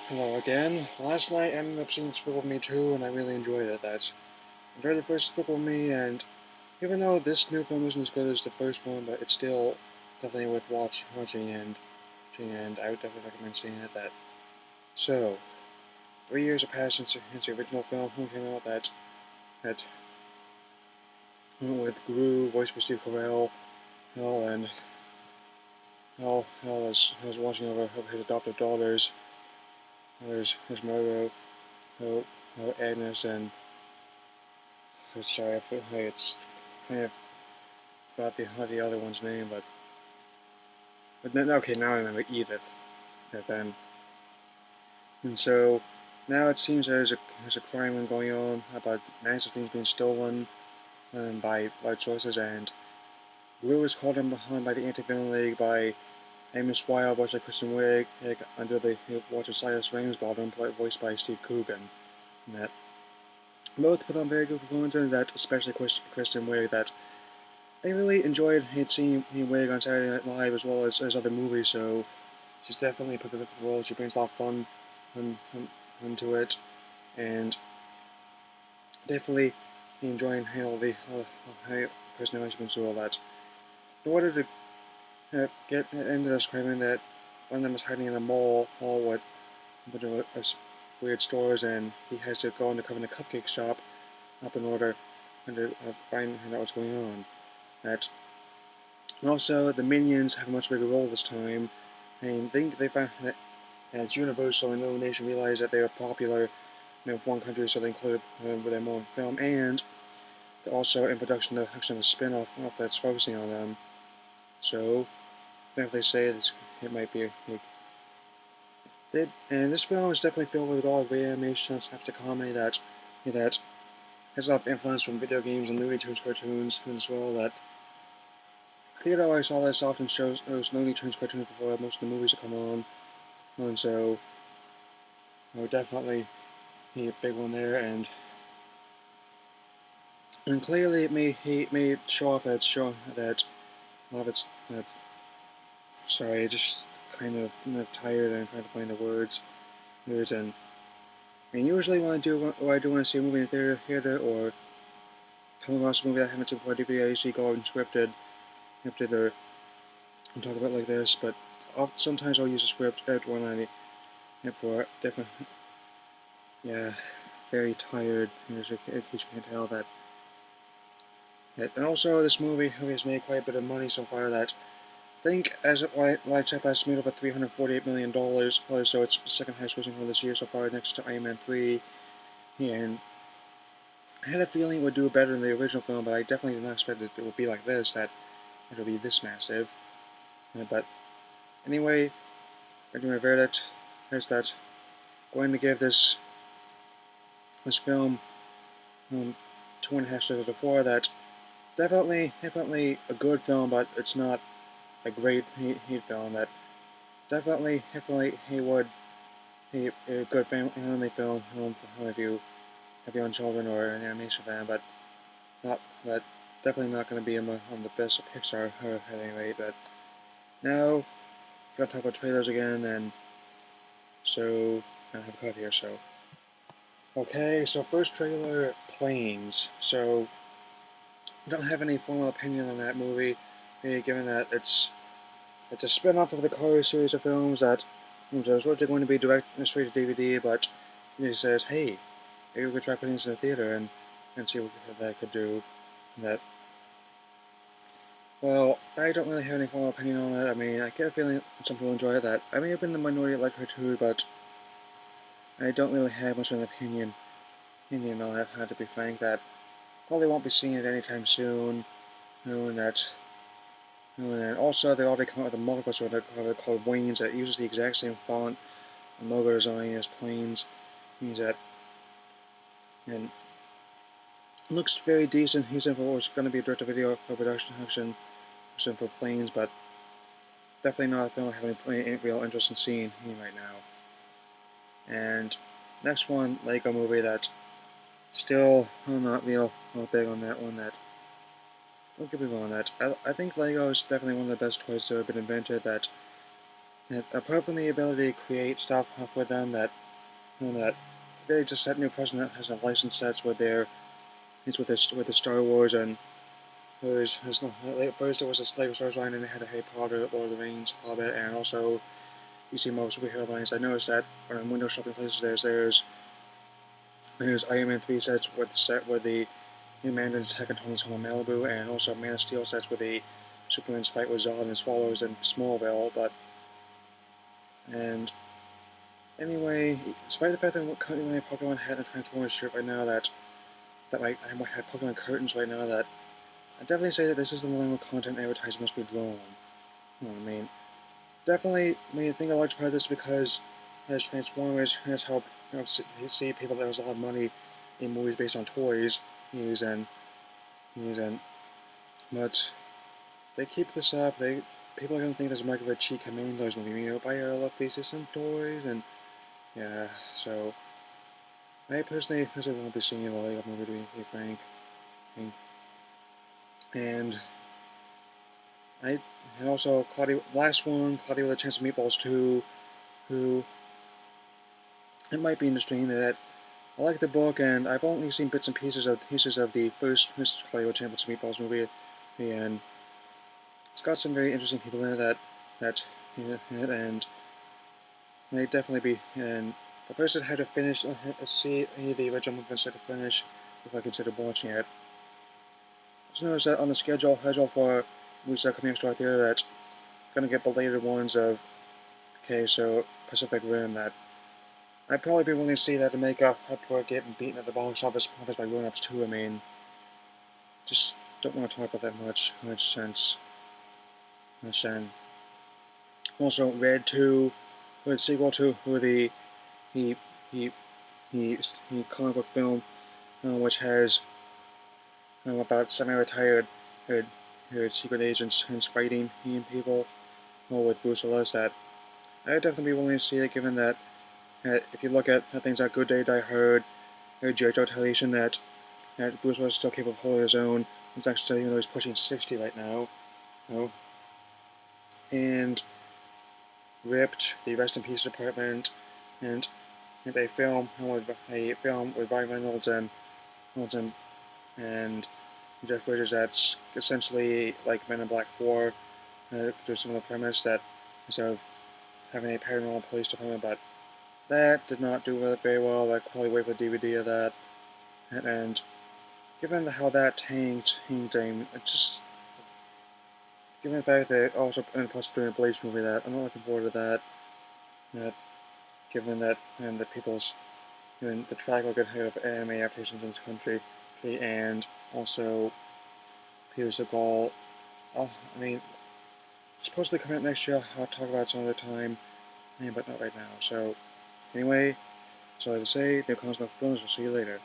Hello again. Last night I ended up seeing Despicable Me 2 and I really enjoyed it. Enjoyed the first Despicable Me, and even though this new film isn't as good as the first one, but it's still definitely worth watching and I would definitely recommend seeing it. So 3 years have passed since the original film came out. That with Gru voiced by Steve Carell, and Hell is watching over his adoptive daughters. There's Margot, Agnes, and sorry, I feel like it's kind of about the other one's name, but then, okay, now I remember Edith. Then, and so now it seems there's a crime going on about massive things being stolen by large sources, and Blue is called in behind by the Anti-Villain League by Amos Weil, voiced by Kristen Wiig, under the Walter Silas Ramsbottom, voiced by Steve Coogan. And that both put on very good performances. That especially Kristen Wiig. That I really enjoyed seeing Wiig on Saturday Night Live as well as other movies. So she's definitely a perfect role. She brings a lot of fun into it, and definitely enjoying how the personality brings to all that. In order to get into this crime, that one of them is hiding in a mall with a bunch of weird stores, and he has to go undercover in a cupcake shop up in order to find out what's going on. And also the minions have a much bigger role this time. And think they found that it's Universal and Illumination realized that they were popular in one country, so they included them with their own film, and they're also in production of a spin-off that's focusing on them. So, if they say it might be and this film is definitely filled with a lot of great animation and slapstick comedy that has a lot of influence from video games and Looney Tunes cartoons as well. That theater I saw this often shows those Looney Tunes cartoons before most of the movies that come on, and so I would definitely be a big one there. And clearly it may show off that a lot of it's sorry, I just kind of tired and I'm trying to find the words. And I mean, usually when I do want to see a movie in the theater or come across a movie that I haven't seen before DVD, I usually go out and scripted or talk about it like this. But sometimes I'll use a script when I for different. Yeah, very tired. As you can tell that. And also, this movie has made quite a bit of money so far. That I think, as I checked, that's made over $348 million. So it's the second highest grossing film this year so far, next to Iron Man 3. And I had a feeling it would do better than the original film, but I definitely did not expect it would be like this. That it would be this massive. But anyway, I do my verdict. Is that going to give this film 2.5 stars out of 4. That definitely a good film, but it's not a great heat film. That definitely he would a good family film if you have young children or an animation fan, but definitely not going to be on the best of Pixar at any rate. But now gotta talk about trailers again, and so I have a cut here. So okay, so first trailer, Planes. So I don't have any formal opinion on that movie, given that it's a spin-off of the Cars series of films that was originally going to be direct straight to DVD, but he says, hey, maybe we could try putting this in the theater and see what that could do. That Well, I don't really have any formal opinion on it. I mean, I get a feeling some people enjoy it. That I may have been the minority like her too, but I don't really have much of an opinion on it. To be frank, that probably won't be seeing it anytime soon. And then also they already come out with a multiple sort of called Waynes that uses the exact same font and logo design as Planes. Means that and it looks very decent. He's in for what's going to be a direct-to-video production for Planes, but definitely not a film I have any real interest in seeing right now. And next one, Lego Movie. That still not real big on that one. That don't get me wrong. That I think Lego is definitely one of the best toys that have been invented. That And apart from the ability to create stuff for them that they just set new precedent as a license sets with their it's with the Star Wars and first it was the Lego Star Wars line and they had the Harry Potter, Lord of the Rings, Hobbit, and also you see more superhero lines. I noticed that when I'm window shopping places, there's Iron Man 3 sets with the Mandarin's attack on Tony's home in Malibu, and also Man of Steel sets with the Superman's fight with Zod and his followers in Smallville. And anyway, despite the fact that I'm currently wearing a Pokemon hat and a Transformers shirt right now, I have Pokemon curtains right now, that I definitely say that this is the line where content advertising must be drawn. You know what I mean? Definitely, I think a large part of this is because as Transformers has helped see people that there's a lot of money in movies based on toys using, but they keep this up. People are gonna think there's a market for a cheap Commandos movie. Buy all of these system toys, and yeah. So I personally won't be seeing the Lego movie, to be frank. And I and also Cloudy last one, Cloudy with a Chance of Meatballs 2, who it might be interesting that I like the book, and I've only seen bits and pieces of the first Mr. Cloudy with a Chance of Meatballs movie, and it's got some very interesting people in it and they definitely be and but first I had to finish see the original movie instead of finish if I considered watching it. Just noticed that on the schedule for movies that are coming extra out there that gonna get belated ones of so Pacific Rim that I'd probably be willing to see that to make up for getting beaten at the box office by Grown Ups 2. I mean, just don't want to talk about that much sense. And also Red 2, or the sequel to he he comic book film, which has about semi-retired secret agents and fighting people, with Bruce Willis. That I'd definitely be willing to see it, given that if you look at things like Good Day, Die Hard, or G.I. Joe Retaliation, that Bruce Willis is still capable of holding his own. He's actually, even though he's pushing 60 right now, and Ripped, the Rest in Peace department, and a film with Ryan Reynolds and Jeff Bridges that's essentially like Men in Black 4. There's some of the premise that instead of having a paranormal police department, but that did not do very well. I probably wait for the DVD of that. And given how that tanked, it's just given the fact that it also and plus doing a Blaze movie, that I'm not looking forward to that. That given that and the people's the track record of anime adaptations in this country, and also Peter Segal. I mean, supposedly coming out next year. I'll talk about it some other time, but not right now. So, anyway, that's all I have to say. The Cosmic Bonus. We'll see you later.